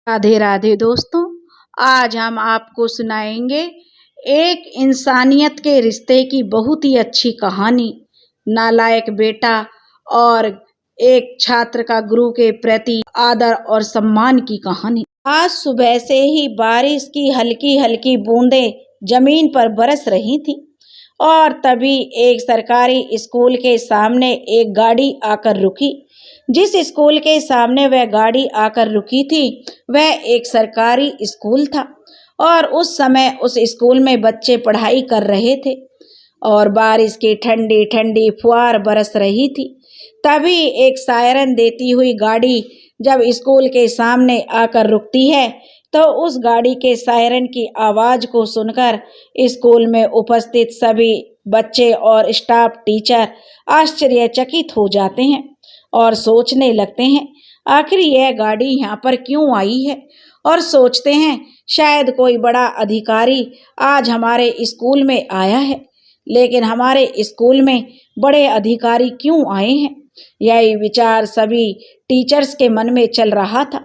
राधे राधे दोस्तों। आज हम आपको सुनाएंगे एक इंसानियत के रिश्ते की बहुत ही अच्छी कहानी। नालायक बेटा और एक छात्र का गुरु के प्रति आदर और सम्मान की कहानी। आज सुबह से ही बारिश की हल्की हल्की बूंदें जमीन पर बरस रही थी और तभी एक सरकारी स्कूल के सामने एक गाड़ी आकर रुकी। जिस स्कूल के सामने वह गाड़ी आकर रुकी थी वह एक सरकारी स्कूल था और उस समय उस स्कूल में बच्चे पढ़ाई कर रहे थे और बारिश की ठंडी ठंडी फुहार बरस रही थी। तभी एक सायरन देती हुई गाड़ी जब स्कूल के सामने आकर रुकती है तो उस गाड़ी के सायरन की आवाज़ को सुनकर स्कूल में उपस्थित सभी बच्चे और स्टाफ टीचर आश्चर्यचकित हो जाते हैं और सोचने लगते हैं आखिर यह गाड़ी यहाँ पर क्यों आई है, और सोचते हैं शायद कोई बड़ा अधिकारी आज हमारे स्कूल में आया है। लेकिन हमारे स्कूल में बड़े अधिकारी क्यों आए हैं, यही विचार सभी टीचर्स के मन में चल रहा था।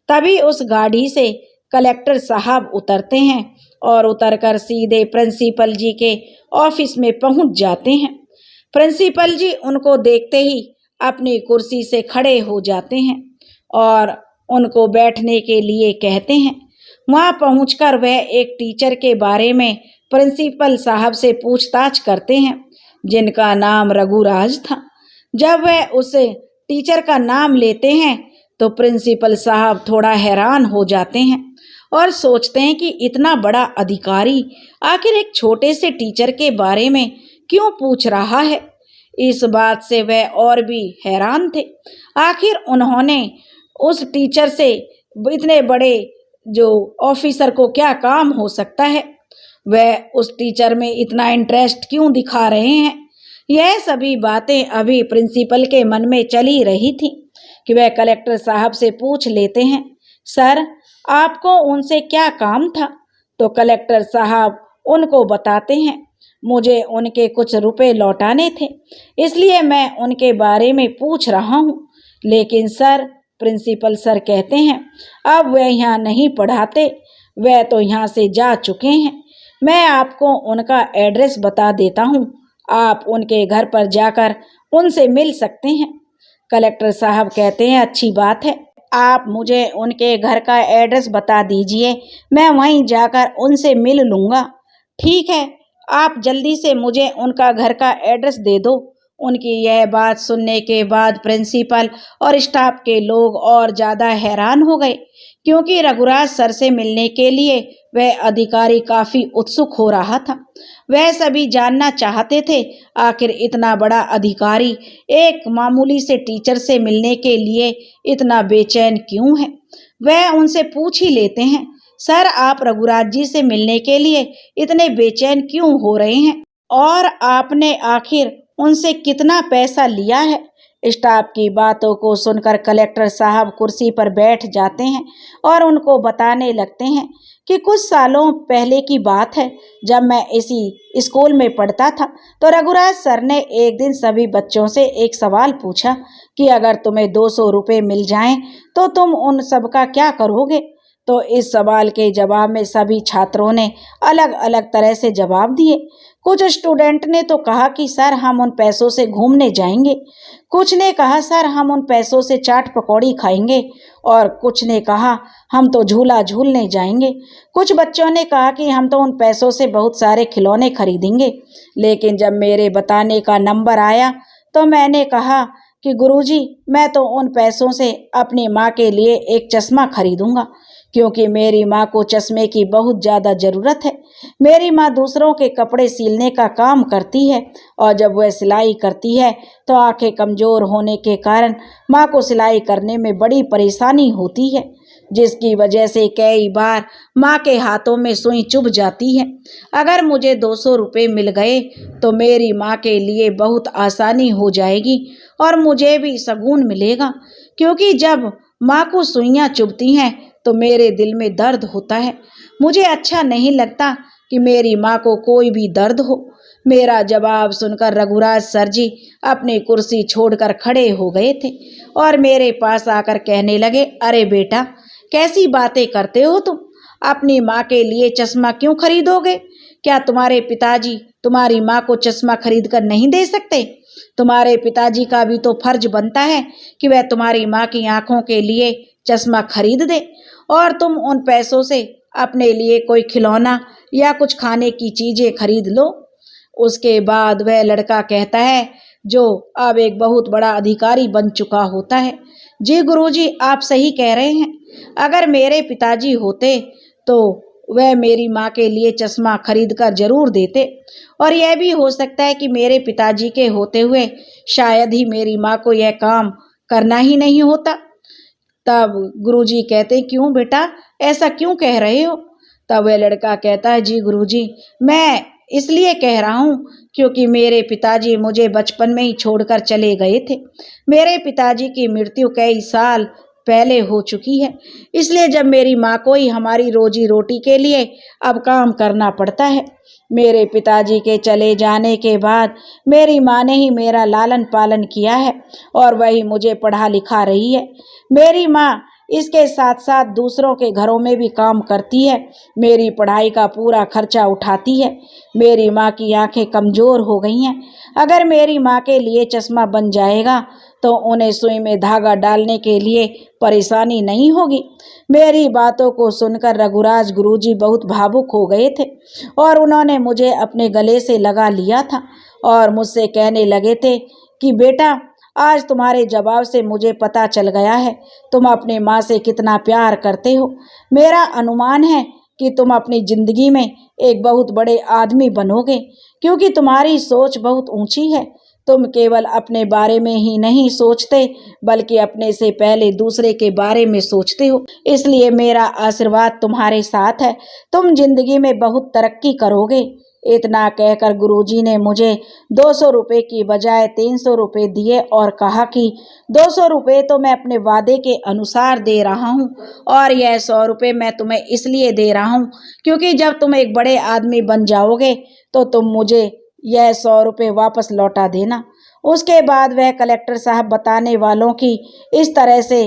तभी उस गाड़ी से कलेक्टर साहब उतरते हैं और उतरकर सीधे प्रिंसिपल जी के ऑफिस में पहुंच जाते हैं। प्रिंसिपल जी उनको देखते ही अपनी कुर्सी से खड़े हो जाते हैं और उनको बैठने के लिए कहते हैं। वहां पहुंचकर वह एक टीचर के बारे में प्रिंसिपल साहब से पूछताछ करते हैं जिनका नाम रघुराज था। जब वह उस टीचर का नाम लेते हैं तो प्रिंसिपल साहब थोड़ा हैरान हो जाते हैं और सोचते हैं कि इतना बड़ा अधिकारी आखिर एक छोटे से टीचर के बारे में क्यों पूछ रहा है। इस बात से वह और भी हैरान थे। आखिर उन्होंने उस टीचर से इतने बड़े जो ऑफिसर को क्या काम हो सकता है, वह उस टीचर में इतना इंटरेस्ट क्यों दिखा रहे हैं। यह सभी बातें अभी प्रिंसिपल के मन में चली रही थी कि वह कलेक्टर साहब से पूछ लेते हैं, सर आपको उनसे क्या काम था। तो कलेक्टर साहब उनको बताते हैं, मुझे उनके कुछ रुपए लौटाने थे इसलिए मैं उनके बारे में पूछ रहा हूँ। लेकिन सर, प्रिंसिपल सर कहते हैं, अब वह यहाँ नहीं पढ़ाते, वह तो यहाँ से जा चुके हैं। मैं आपको उनका एड्रेस बता देता हूँ, आप उनके घर पर जाकर उनसे मिल सकते हैं। कलेक्टर साहब कहते हैं, अच्छी बात है, आप मुझे उनके घर का एड्रेस बता दीजिए, मैं वहीं जाकर उनसे मिल लूँगा। ठीक है, आप जल्दी से मुझे उनका घर का एड्रेस दे दो। उनकी यह बात सुनने के बाद प्रिंसिपल और स्टाफ के लोग और ज़्यादा हैरान हो गए क्योंकि रघुराज सर से मिलने के लिए वह अधिकारी काफ़ी उत्सुक हो रहा था। वह सभी जानना चाहते थे आखिर इतना बड़ा अधिकारी एक मामूली से टीचर से मिलने के लिए इतना बेचैन क्यों है। वह उनसे पूछ ही लेते हैं, सर आप रघुराज जी से मिलने के लिए इतने बेचैन क्यों हो रहे हैं और आपने आखिर उनसे कितना पैसा लिया है। स्टाफ की बातों को सुनकर कलेक्टर साहब कुर्सी पर बैठ जाते हैं और उनको बताने लगते हैं कि कुछ सालों पहले की बात है, जब मैं इसी स्कूल में पढ़ता था तो रघुराज सर ने एक दिन सभी बच्चों से एक सवाल पूछा कि अगर तुम्हें 200 रुपये मिल जाएं तो तुम उन सब का क्या करोगे। तो इस सवाल के जवाब में सभी छात्रों ने अलग अलग तरह से जवाब दिए। कुछ स्टूडेंट ने तो कहा कि सर हम उन पैसों से घूमने जाएंगे, कुछ ने कहा सर हम उन पैसों से चाट पकौड़ी खाएंगे और कुछ ने कहा हम तो झूला झूलने जाएंगे। कुछ बच्चों ने कहा कि हम तो उन पैसों से बहुत सारे खिलौने खरीदेंगे। लेकिन जब मेरे बताने का नंबर आया तो मैंने कहा कि गुरुजी मैं तो उन पैसों से अपनी माँ के लिए एक चश्मा खरीदूंगा क्योंकि मेरी माँ को चश्मे की बहुत ज़्यादा ज़रूरत है। मेरी माँ दूसरों के कपड़े सिलने का काम करती है और जब वह सिलाई करती है तो आंखें कमज़ोर होने के कारण माँ को सिलाई करने में बड़ी परेशानी होती है, जिसकी वजह से कई बार माँ के हाथों में सुई चुभ जाती है। अगर मुझे 200 रुपये मिल गए तो मेरी माँ के लिए बहुत आसानी हो जाएगी और मुझे भी सुकून मिलेगा क्योंकि जब माँ को सुइयाँ चुभती हैं तो मेरे दिल में दर्द होता है। मुझे अच्छा नहीं लगता कि मेरी माँ को कोई भी दर्द हो। मेरा जवाब सुनकर रघुराज सर जी अपनी कुर्सी छोड़कर खड़े हो गए थे और मेरे पास आकर कहने लगे, अरे बेटा कैसी बातें करते हो तुम? अपनी माँ के लिए चश्मा क्यों खरीदोगे? क्या तुम्हारे पिताजी तुम्हारी माँ को चश्मा खरीद कर नहीं दे सकते? तुम्हारे पिताजी का भी तो फर्ज बनता है कि वह तुम्हारी माँ की आंखों के लिए चश्मा खरीद दे, और तुम उन पैसों से अपने लिए कोई खिलौना या कुछ खाने की चीजें खरीद लो। उसके बाद वह लड़का कहता है, जो अब एक बहुत बड़ा अधिकारी बन चुका होता है, जी गुरुजी, आप सही कह रहे हैं। अगर मेरे पिताजी होते तो वह मेरी माँ के लिए चश्मा खरीद कर जरूर देते, और यह भी हो सकता है कि मेरे पिताजी के होते हुए शायद ही मेरी माँ को यह काम करना ही नहीं होता। तब गुरुजी कहते, क्यों बेटा, ऐसा क्यों कह रहे हो? तब वह लड़का कहता है, जी गुरुजी, मैं इसलिए कह रहा हूँ क्योंकि मेरे पिताजी मुझे बचपन में ही छोड़कर चले गए थे। मेरे पिताजी की मृत्यु कई साल पहले हो चुकी है, इसलिए जब मेरी माँ को ही हमारी रोजी रोटी के लिए अब काम करना पड़ता है। मेरे पिताजी के चले जाने के बाद मेरी माँ ने ही मेरा लालन पालन किया है और वही मुझे पढ़ा लिखा रही है। मेरी माँ इसके साथ साथ दूसरों के घरों में भी काम करती है, मेरी पढ़ाई का पूरा खर्चा उठाती है। मेरी माँ की आंखें कमज़ोर हो गई हैं। अगर मेरी माँ के लिए चश्मा बन जाएगा तो उन्हें सुई में धागा डालने के लिए परेशानी नहीं होगी। मेरी बातों को सुनकर रघुराज गुरुजी बहुत भावुक हो गए थे और उन्होंने मुझे अपने गले से लगा लिया था और मुझसे कहने लगे थे कि बेटा, आज तुम्हारे जवाब से मुझे पता चल गया है तुम अपने माँ से कितना प्यार करते हो। मेरा अनुमान है कि तुम अपनी जिंदगी में एक बहुत बड़े आदमी बनोगे, क्योंकि तुम्हारी सोच बहुत ऊंची है। तुम केवल अपने बारे में ही नहीं सोचते बल्कि अपने से पहले दूसरे के बारे में सोचते हो। इसलिए मेरा आशीर्वाद तुम्हारे साथ है, तुम जिंदगी में बहुत तरक्की करोगे। इतना कहकर गुरुजी ने मुझे 200 रुपये की बजाय 300 रुपये दिए और कहा कि 200 रुपये तो मैं अपने वादे के अनुसार दे रहा हूँ और यह 100 रुपये मैं तुम्हें इसलिए दे रहा हूँ क्योंकि जब तुम एक बड़े आदमी बन जाओगे तो तुम मुझे यह 100 रुपये वापस लौटा देना। उसके बाद वह कलेक्टर साहब बताने वालों की इस तरह से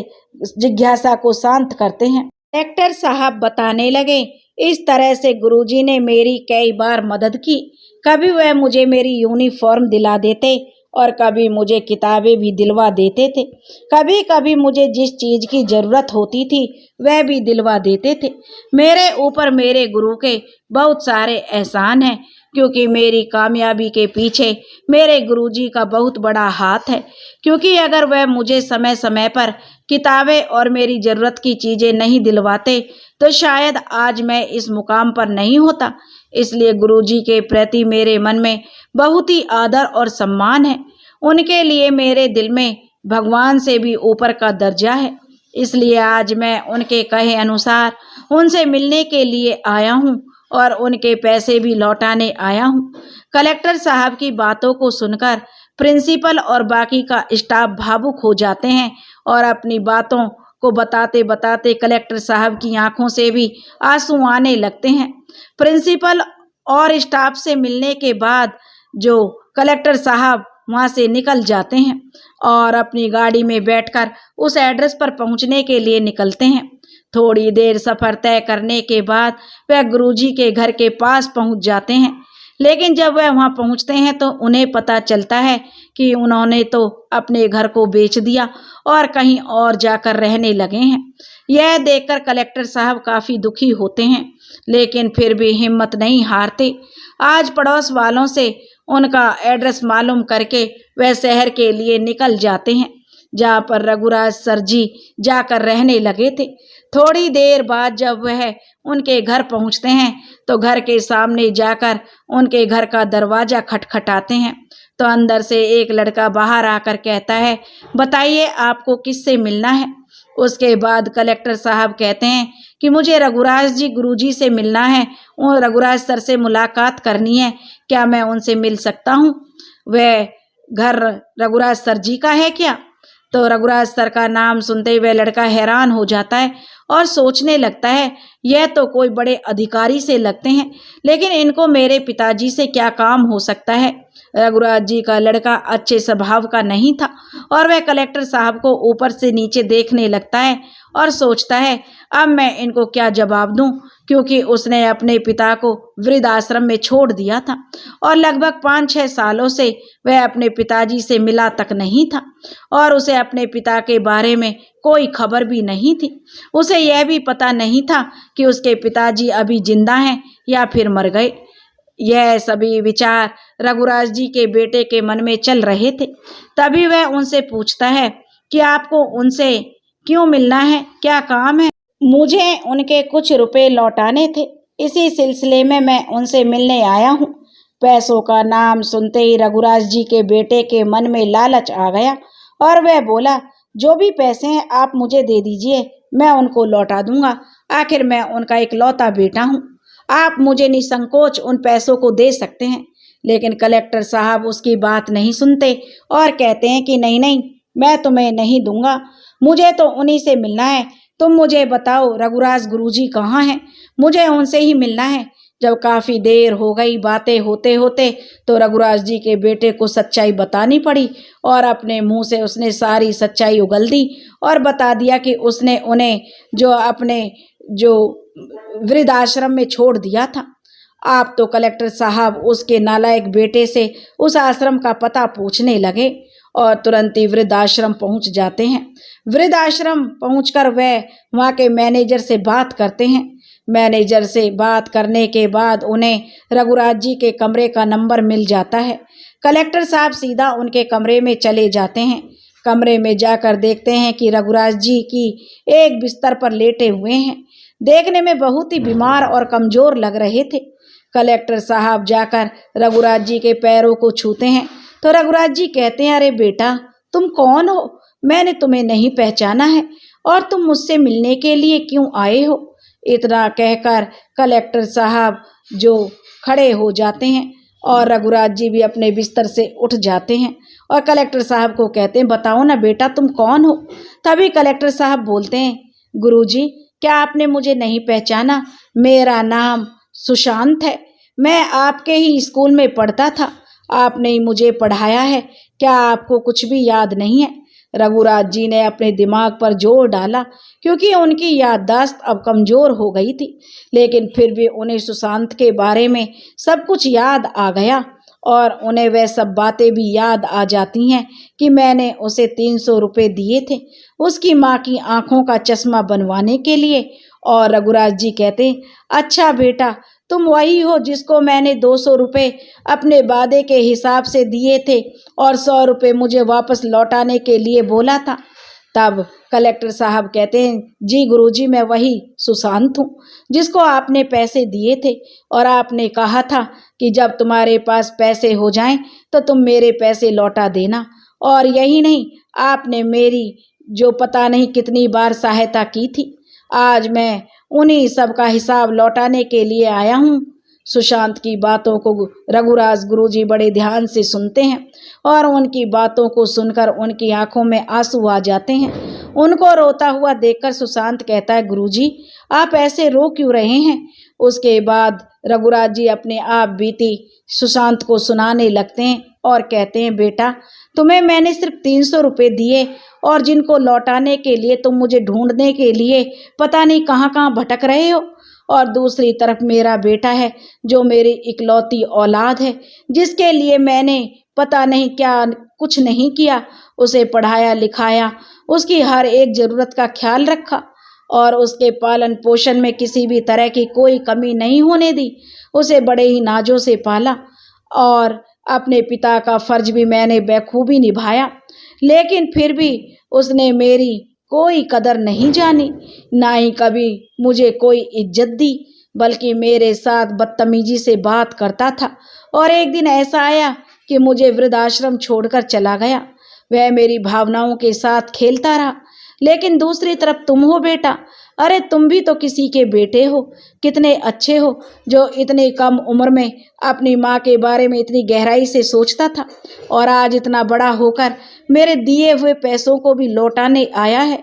जिज्ञासा को शांत करते हैं। कलेक्टर साहब बताने लगे, इस तरह से गुरुजी ने मेरी कई बार मदद की। कभी वह मुझे मेरी यूनिफॉर्म दिला देते और कभी मुझे किताबें भी दिलवा देते थे। कभी कभी मुझे जिस चीज़ की ज़रूरत होती थी वह भी दिलवा देते थे। मेरे ऊपर मेरे गुरु के बहुत सारे एहसान हैं, क्योंकि मेरी कामयाबी के पीछे मेरे गुरुजी का बहुत बड़ा हाथ है। क्योंकि अगर वह मुझे समय समय पर किताबें और मेरी ज़रूरत की चीज़ें नहीं दिलवाते तो शायद आज मैं इस मुकाम पर नहीं होता। इसलिए गुरुजी के प्रति मेरे मन में बहुत ही आदर और सम्मान है। उनके लिए मेरे दिल में भगवान से भी ऊपर का दर्जा है। इसलिए आज मैं उनके कहे अनुसार उनसे मिलने के लिए आया हूँ और उनके पैसे भी लौटाने आया हूँ। कलेक्टर साहब की बातों को सुनकर प्रिंसिपल और बाकी का स्टाफ भावुक हो जाते हैं और अपनी बातों को बताते बताते कलेक्टर साहब की आंखों से भी आंसू आने लगते हैं। प्रिंसिपल और स्टाफ से मिलने के बाद जो कलेक्टर साहब वहाँ से निकल जाते हैं और अपनी गाड़ी में बैठकर उस एड्रेस पर पहुँचने के लिए निकलते हैं। थोड़ी देर सफ़र तय करने के बाद वह गुरुजी के घर के पास पहुँच जाते हैं, लेकिन जब वह वहाँ पहुँचते हैं तो उन्हें पता चलता है कि उन्होंने तो अपने घर को बेच दिया और कहीं और जाकर रहने लगे हैं। यह देखकर कलेक्टर साहब काफ़ी दुखी होते हैं, लेकिन फिर भी हिम्मत नहीं हारते। आज पड़ोस वालों से उनका एड्रेस मालूम करके वह शहर के लिए निकल जाते हैं, जहाँ पर रघुराज सर जी जाकर रहने लगे थे। थोड़ी देर बाद जब वह उनके घर पहुँचते हैं तो घर के सामने जाकर उनके घर का दरवाज़ा खटखटाते हैं तो अंदर से एक लड़का बाहर आकर कहता है, बताइए आपको किससे मिलना है। उसके बाद कलेक्टर साहब कहते हैं कि मुझे रघुराज जी गुरुजी से मिलना है और रघुराज सर से मुलाकात करनी है, क्या मैं उनसे मिल सकता हूँ? वह घर रघुराज सर जी का है क्या? तो रघुराज सर का नाम सुनते ही वह लड़का हैरान हो जाता है और सोचने लगता है, यह तो कोई बड़े अधिकारी से लगते हैं, लेकिन इनको मेरे पिताजी से क्या काम हो सकता है। रघुराज जी का लड़का अच्छे स्वभाव का नहीं था और वह कलेक्टर साहब को ऊपर से नीचे देखने लगता है और सोचता है अब मैं इनको क्या जवाब दूं, क्योंकि उसने अपने पिता को वृद्धाश्रम में छोड़ दिया था और लगभग 5-6 सालों से वह अपने पिताजी से मिला तक नहीं था और उसे अपने पिता के बारे में कोई खबर भी नहीं थी। उसे यह भी पता नहीं था कि उसके पिताजी अभी जिंदा हैं या फिर मर गए। यह सभी विचार रघुराज जी के बेटे के मन में चल रहे थे। तभी वह उनसे पूछता है कि आपको उनसे क्यों मिलना है, क्या काम है? मुझे उनके कुछ रुपए लौटाने थे, इसी सिलसिले में मैं उनसे मिलने आया हूँ। पैसों का नाम सुनते ही रघुराज जी के बेटे के मन में लालच आ गया और वह बोला, जो भी पैसे हैं आप मुझे दे दीजिए, मैं उनको लौटा दूंगा। आखिर मैं उनका इकलौता बेटा हूँ, आप मुझे निसंकोच उन पैसों को दे सकते हैं। लेकिन कलेक्टर साहब उसकी बात नहीं सुनते और कहते हैं कि नहीं नहीं, मैं तुम्हें नहीं दूंगा, मुझे तो उन्हीं से मिलना है। तुम मुझे बताओ रघुराज गुरुजी कहाँ हैं, मुझे उनसे ही मिलना है। जब काफ़ी देर हो गई बातें होते होते तो रघुराज जी के बेटे को सच्चाई बतानी पड़ी और अपने मुंह से उसने सारी सच्चाई उगल दी और बता दिया कि उसने उन्हें जो वृद्धाश्रम में छोड़ दिया था। आप तो कलेक्टर साहब उसके नालायक बेटे से उस आश्रम का पता पूछने लगे और तुरंत ही वृद्धाश्रम पहुंच जाते हैं। वृद्धाश्रम पहुंचकर वह वहां के मैनेजर से बात करते हैं। मैनेजर से बात करने के बाद उन्हें रघुराज जी के कमरे का नंबर मिल जाता है। कलेक्टर साहब सीधा उनके कमरे में चले जाते हैं। कमरे में जाकर देखते हैं कि रघुराज जी की एक बिस्तर पर लेटे हुए हैं। देखने में बहुत ही बीमार और कमजोर लग रहे थे। कलेक्टर साहब जाकर रघुराज जी के पैरों को छूते हैं तो रघुराज जी कहते हैं, अरे बेटा तुम कौन हो, मैंने तुम्हें नहीं पहचाना है और तुम मुझसे मिलने के लिए क्यों आए हो? इतना कहकर कलेक्टर साहब जो खड़े हो जाते हैं और रघुराज जी भी अपने बिस्तर से उठ जाते हैं और कलेक्टर साहब को कहते हैं, बताओ ना बेटा तुम कौन हो? तभी कलेक्टर साहब बोलते हैं, गुरुजी क्या आपने मुझे नहीं पहचाना? मेरा नाम सुशांत है, मैं आपके ही स्कूल में पढ़ता था, आपने ही मुझे पढ़ाया है, क्या आपको कुछ भी याद नहीं है? रघुराज जी ने अपने दिमाग पर जोर डाला क्योंकि उनकी याददाश्त अब कमज़ोर हो गई थी, लेकिन फिर भी उन्हें सुशांत के बारे में सब कुछ याद आ गया और उन्हें वह सब बातें भी याद आ जाती हैं कि मैंने उसे 300 रुपये दिए थे उसकी माँ की आँखों का चश्मा बनवाने के लिए। और रघुराज जी कहते, अच्छा बेटा तुम वही हो जिसको मैंने 200 रुपये अपने वादे के हिसाब से दिए थे और 100 रुपये मुझे वापस लौटाने के लिए बोला था। तब कलेक्टर साहब कहते हैं, जी गुरुजी मैं वही सुशांत हूँ जिसको आपने पैसे दिए थे और आपने कहा था कि जब तुम्हारे पास पैसे हो जाएं तो तुम मेरे पैसे लौटा देना। और यही नहीं, आपने मेरी जो पता नहीं कितनी बार सहायता की थी, आज मैं उन्हीं सब का हिसाब लौटाने के लिए आया हूँ। सुशांत की बातों को रघुराज गुरुजी बड़े ध्यान से सुनते हैं और उनकी बातों को सुनकर उनकी आंखों में आंसू आ जाते हैं। उनको रोता हुआ देखकर सुशांत कहता है, गुरुजी आप ऐसे रो क्यों रहे हैं? उसके बाद रघुराज जी अपने आप बीती सुशांत को सुनाने लगते हैं और कहते हैं, बेटा तुम्हें मैंने सिर्फ 300 रुपये दिए और जिनको लौटाने के लिए तुम मुझे ढूंढने के लिए पता नहीं कहाँ कहाँ भटक रहे हो। और दूसरी तरफ मेरा बेटा है जो मेरी इकलौती औलाद है, जिसके लिए मैंने पता नहीं क्या कुछ नहीं किया, उसे पढ़ाया लिखाया, उसकी हर एक ज़रूरत का ख्याल रखा और उसके पालन पोषण में किसी भी तरह की कोई कमी नहीं होने दी। उसे बड़े ही नाजों से पाला और अपने पिता का फर्ज भी मैंने बखूबी निभाया, लेकिन फिर भी उसने मेरी कोई कदर नहीं जानी, ना ही कभी मुझे कोई इज्जत दी, बल्कि मेरे साथ बदतमीजी से बात करता था। और एक दिन ऐसा आया कि मुझे वृद्धाश्रम छोड़कर चला गया। वह मेरी भावनाओं के साथ खेलता रहा। लेकिन दूसरी तरफ तुम हो बेटा, अरे तुम भी तो किसी के बेटे हो, कितने अच्छे हो जो इतनी कम उम्र में अपनी माँ के बारे में इतनी गहराई से सोचता था और आज इतना बड़ा होकर मेरे दिए हुए पैसों को भी लौटाने आया है।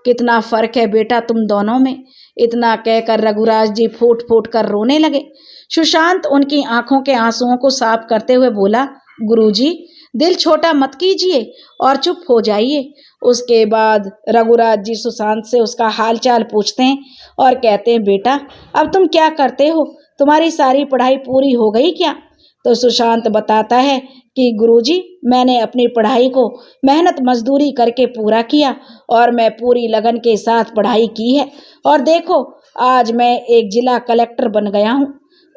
कितना फ़र्क है बेटा तुम दोनों में। इतना कहकर रघुराज जी फूट फूट कर रोने लगे। सुशांत उनकी आंखों के आंसुओं को साफ करते हुए बोला, गुरुजी, दिल छोटा मत कीजिए और चुप हो जाइए। उसके बाद रघुराज जी सुशांत से उसका हालचाल पूछते हैं और कहते हैं, बेटा अब तुम क्या करते हो, तुम्हारी सारी पढ़ाई पूरी हो गई क्या? तो सुशांत बताता है कि गुरुजी, मैंने अपनी पढ़ाई को मेहनत मजदूरी करके पूरा किया और मैं पूरी लगन के साथ पढ़ाई की है और देखो आज मैं एक जिला कलेक्टर बन गया हूँ।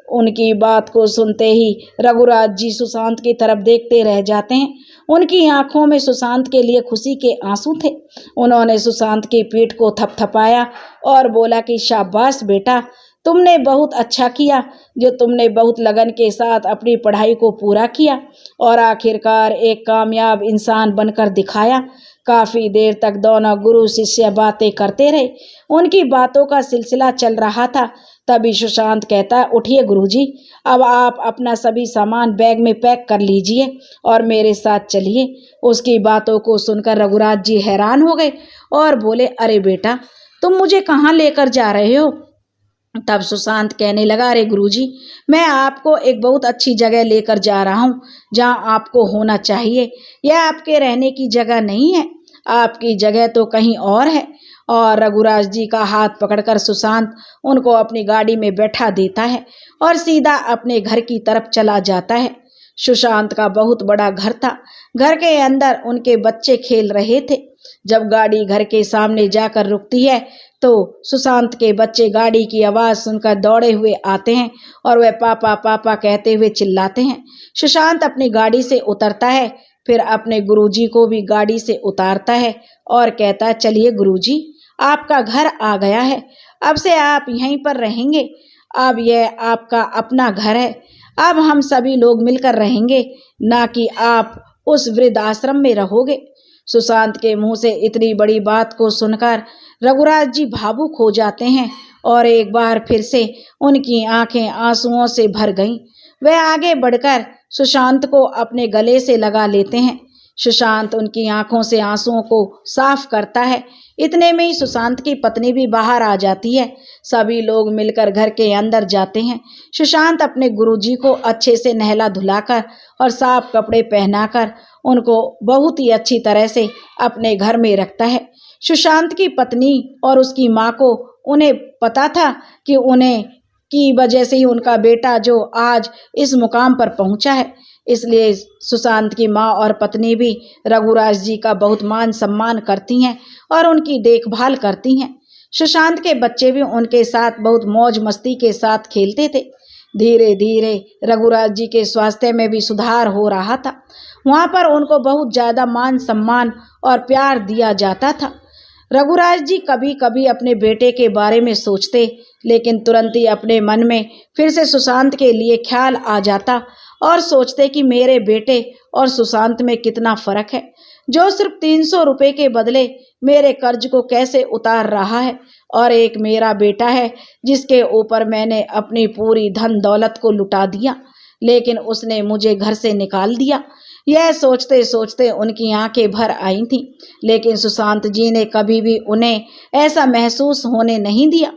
उनकी बात को सुनते ही रघुराज जी सुशांत की तरफ देखते रह जाते हैं। उनकी आंखों में सुशांत के लिए खुशी के आंसू थे। उन्होंने सुशांत की पीठ को थपथपाया और बोला कि शाबाश बेटा, तुमने बहुत अच्छा किया जो तुमने बहुत लगन के साथ अपनी पढ़ाई को पूरा किया और आखिरकार एक कामयाब इंसान बनकर दिखाया। काफी देर तक दोनों गुरु शिष्य बातें करते रहे। उनकी बातों का सिलसिला चल रहा था। तभी सुशांत कहता है, उठिए गुरुजी, अब आप अपना सभी सामान बैग में पैक कर लीजिए और मेरे साथ चलिए। उसकी बातों को सुनकर रघुराज जी हैरान हो गए और बोले, अरे बेटा, तुम मुझे कहाँ लेकर जा रहे हो? तब सुशांत कहने लगा, अरे गुरुजी, मैं आपको एक बहुत अच्छी जगह लेकर जा रहा हूँ जहाँ आपको होना चाहिए। यह आपके रहने की जगह नहीं है, आपकी जगह तो कहीं और है। और रघुराज जी का हाथ पकड़कर सुशांत उनको अपनी गाड़ी में बैठा देता है और सीधा अपने घर की तरफ चला जाता है। सुशांत का बहुत बड़ा घर था। घर के अंदर उनके बच्चे खेल रहे थे। जब गाड़ी घर के सामने जाकर रुकती है तो सुशांत के बच्चे गाड़ी की आवाज़ सुनकर दौड़े हुए आते हैं और वह पापा पापा कहते हुए चिल्लाते हैं। सुशांत अपनी गाड़ी से उतरता है, फिर अपने गुरुजी को भी गाड़ी से उतारता है और कहता है, चलिए गुरुजी, आपका घर आ गया है, अब से आप यहीं पर रहेंगे। अब यह आपका अपना घर है। अब हम सभी लोग मिलकर रहेंगे, ना कि आप उस वृद्ध आश्रम में रहोगे। सुशांत के मुंह से इतनी बड़ी बात को सुनकर रघुराज जी भावुक हो जाते हैं और एक बार फिर से उनकी आंखें आंसुओं से भर गईं। वह आगे बढ़कर सुशांत को अपने गले से लगा लेते हैं। सुशांत उनकी आंखों से आंसुओं को साफ करता है। इतने में ही सुशांत की पत्नी भी बाहर आ जाती है। सभी लोग मिलकर घर के अंदर जाते हैं। सुशांत अपने गुरुजी को अच्छे से नहला धुलाकर और साफ कपड़े पहनाकर उनको बहुत ही अच्छी तरह से अपने घर में रखता है। सुशांत की पत्नी और उसकी माँ को उन्हें पता था कि उन्हें की वजह से ही उनका बेटा जो आज इस मुकाम पर पहुंचा है, इसलिए सुशांत की माँ और पत्नी भी रघुराज जी का बहुत मान सम्मान करती हैं और उनकी देखभाल करती हैं। सुशांत के बच्चे भी उनके साथ बहुत मौज मस्ती के साथ खेलते थे। धीरे धीरे रघुराज जी के स्वास्थ्य में भी सुधार हो रहा था। वहाँ पर उनको बहुत ज़्यादा मान सम्मान और प्यार दिया जाता था। रघुराज जी कभी कभी अपने बेटे के बारे में सोचते, लेकिन तुरंत ही अपने मन में फिर से सुशांत के लिए ख्याल आ जाता और सोचते कि मेरे बेटे और सुशांत में कितना फ़र्क है, जो सिर्फ 300 रुपये के बदले मेरे कर्ज को कैसे उतार रहा है, और एक मेरा बेटा है जिसके ऊपर मैंने अपनी पूरी धन दौलत को लुटा दिया, लेकिन उसने मुझे घर से निकाल दिया। यह सोचते सोचते उनकी आंखें भर आई थीं, लेकिन सुशांत जी ने कभी भी उन्हें ऐसा महसूस होने नहीं दिया।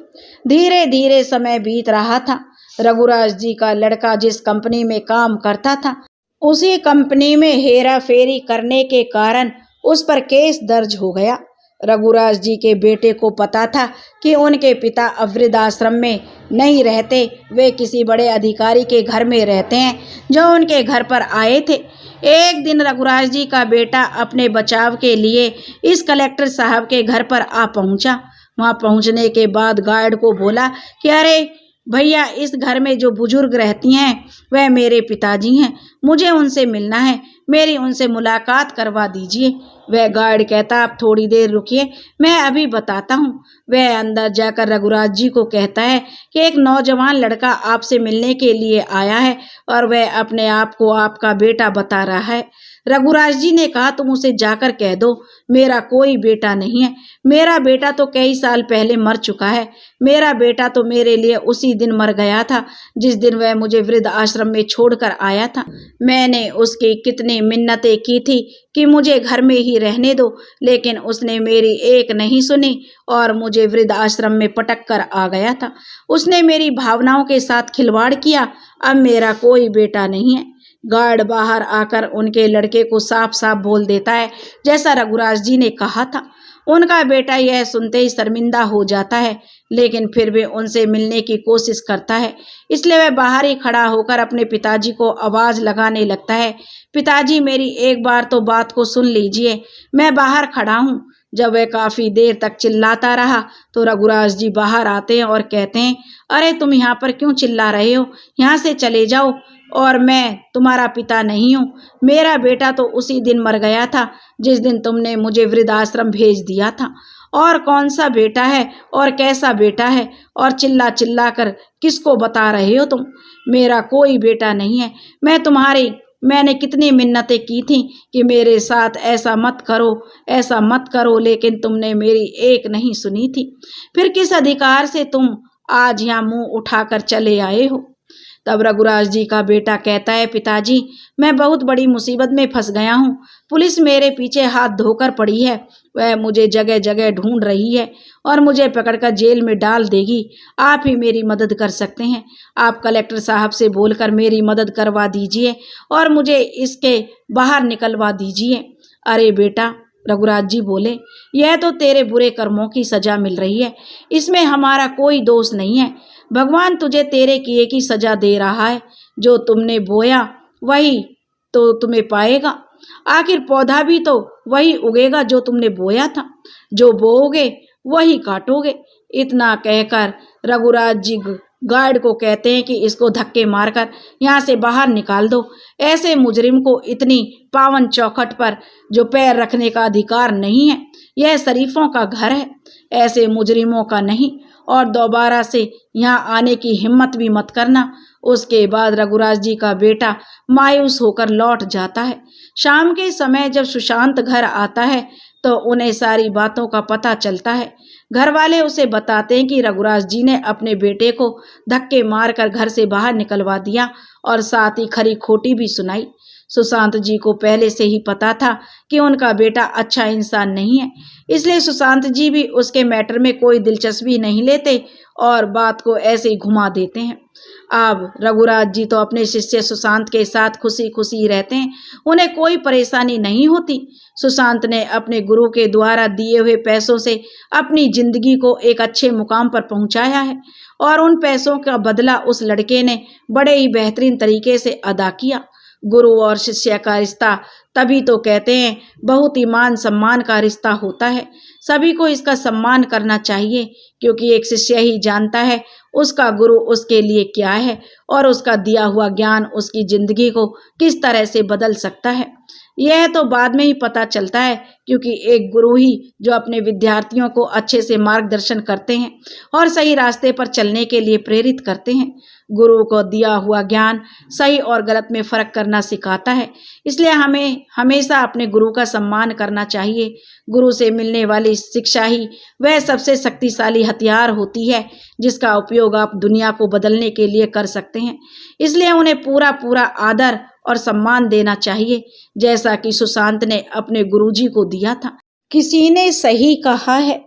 धीरे धीरे समय बीत रहा था। रघुराज जी का लड़का जिस कंपनी में काम करता था, उसी कंपनी में हेरा फेरी करने के कारण उस पर केस दर्ज हो गया। रघुराज जी के बेटे को पता था कि उनके पिता अब वृद्धाश्रम में नहीं रहते, वे किसी बड़े अधिकारी के घर में रहते हैं जो उनके घर पर आए थे। एक दिन रघुराज जी का बेटा अपने बचाव के लिए इस कलेक्टर साहब के घर पर आ पहुंचा। वहां पहुंचने के बाद गार्ड को बोला कि अरे भैया, इस घर में जो बुजुर्ग रहती हैं वह मेरे पिताजी हैं, मुझे उनसे मिलना है, मेरी उनसे मुलाकात करवा दीजिए। वह गार्ड कहता, आप थोड़ी देर रुकिए, मैं अभी बताता हूँ। वह अंदर जाकर रघुराज जी को कहता है कि एक नौजवान लड़का आपसे मिलने के लिए आया है और वह अपने आप को आपका बेटा बता रहा है। रघुराज जी ने कहा, तुम उसे जाकर कह दो मेरा कोई बेटा नहीं है, मेरा बेटा तो कई साल पहले मर चुका है। मेरा बेटा तो मेरे लिए उसी दिन मर गया था जिस दिन वह मुझे वृद्ध आश्रम में छोड़कर आया था। मैंने उसकी कितनी मिन्नतें की थी कि मुझे घर में ही रहने दो, लेकिन उसने मेरी एक नहीं सुनी और मुझे वृद्ध आश्रम में पटक कर आ गया था। उसने मेरी भावनाओं के साथ खिलवाड़ किया। अब मेरा कोई बेटा नहीं है। गार्ड बाहर आकर उनके लड़के को साफ साफ बोल देता है, जैसा रघुराज जी ने कहा था। उनका बेटा यह सुनते ही शर्मिंदा हो जाता है, लेकिन फिर भी उनसे मिलने की कोशिश करता है। इसलिए वह बाहर ही खड़ा होकर अपने पिताजी को आवाज लगाने लगता है, पिताजी मेरी एक बार तो बात को सुन लीजिए, मैं बाहर खड़ा हूँ। जब वह काफी देर तक चिल्लाता रहा तो रघुराज जी बाहर आते हैं और कहते हैं, अरे तुम यहाँ पर क्यों चिल्ला रहे हो, यहाँ से चले जाओ, और मैं तुम्हारा पिता नहीं हूँ। मेरा बेटा तो उसी दिन मर गया था जिस दिन तुमने मुझे वृद्धाश्रम भेज दिया था। और कौन सा बेटा है और कैसा बेटा है, और चिल्ला चिल्ला कर किसको बता रहे हो तुम? मेरा कोई बेटा नहीं है। मैंने कितनी मिन्नतें की थी कि मेरे साथ ऐसा मत करो, लेकिन तुमने मेरी एक नहीं सुनी थी। फिर किस अधिकार से तुम आज यहाँ मुंह उठाकर चले आए हो? तब रघुराज जी का बेटा कहता है, पिताजी मैं बहुत बड़ी मुसीबत में फंस गया हूँ। पुलिस मेरे पीछे हाथ धोकर पड़ी है, वह मुझे जगह जगह ढूंढ रही है और मुझे पकड़कर जेल में डाल देगी। आप ही मेरी मदद कर सकते हैं। आप कलेक्टर साहब से बोलकर मेरी मदद करवा दीजिए और मुझे इसके बाहर निकलवा दीजिए। अरे बेटा, रघुराज जी बोले, यह तो तेरे बुरे कर्मों की सजा मिल रही है, इसमें हमारा कोई दोष नहीं है। भगवान तुझे तेरे किए की सजा दे रहा है। जो तुमने बोया वही तो तुम्हें पाएगा। आखिर पौधा भी तो वही उगेगा जो तुमने बोया था। जो बोओगे वही काटोगे। इतना कहकर रघुराज जी गार्ड को कहते हैं कि इसको धक्के मारकर यहाँ से बाहर निकाल दो। ऐसे मुजरिम को इतनी पावन चौखट पर जो पैर रखने का अधिकार नहीं है। यह शरीफों का घर है, ऐसे मुजरिमों का नहीं। और दोबारा से यहाँ आने की हिम्मत भी मत करना। उसके बाद रघुराज जी का बेटा मायूस होकर लौट जाता है। शाम के समय जब सुशांत घर आता है तो उन्हें सारी बातों का पता चलता है। घर वाले उसे बताते हैं कि रघुराज जी ने अपने बेटे को धक्के मारकर घर से बाहर निकलवा दिया और साथ ही खरी खोटी भी सुनाई। सुशांत जी को पहले से ही पता था कि उनका बेटा अच्छा इंसान नहीं है, इसलिए सुशांत जी भी उसके मैटर में कोई दिलचस्पी नहीं लेते और बात को ऐसे ही घुमा देते हैं। अब रघुराज जी तो अपने शिष्य सुशांत के साथ खुशी खुशी रहते हैं, उन्हें कोई परेशानी नहीं होती। सुशांत ने अपने गुरु के द्वारा दिए हुए पैसों से अपनी जिंदगी को एक अच्छे मुकाम पर पहुंचाया है और उन पैसों का बदला उस लड़के ने बड़े ही बेहतरीन तरीके से अदा किया। गुरु और शिष्य का रिश्ता तभी तो कहते हैं बहुत ही मान सम्मान का रिश्ता होता है। सभी को इसका सम्मान करना चाहिए, क्योंकि एक शिष्य ही जानता है उसका गुरु उसके लिए क्या है और उसका दिया हुआ ज्ञान उसकी जिंदगी को किस तरह से बदल सकता है। यह तो बाद में ही पता चलता है, क्योंकि एक गुरु ही जो अपने विद्यार्थियों को अच्छे से मार्गदर्शन करते हैं और सही रास्ते पर चलने के लिए प्रेरित करते हैं। गुरु को दिया हुआ ज्ञान सही और गलत में फर्क करना सिखाता है। इसलिए हमें हमेशा अपने गुरु का सम्मान करना चाहिए। गुरु से मिलने वाली शिक्षा ही वह सबसे शक्तिशाली हथियार होती है जिसका उपयोग आप दुनिया को बदलने के लिए कर सकते हैं। इसलिए उन्हें पूरा पूरा आदर और सम्मान देना चाहिए, जैसा कि सुशांत ने अपने गुरुजी को दिया था। किसी ने सही कहा है,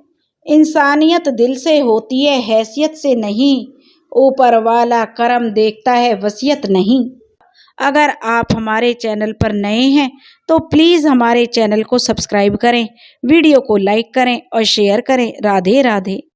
इंसानियत दिल से होती है, हैसियत से नहीं। ऊपर वाला कर्म देखता है, वसीयत नहीं। अगर आप हमारे चैनल पर नए हैं तो प्लीज़ हमारे चैनल को सब्सक्राइब करें, वीडियो को लाइक करें और शेयर करें। राधे राधे।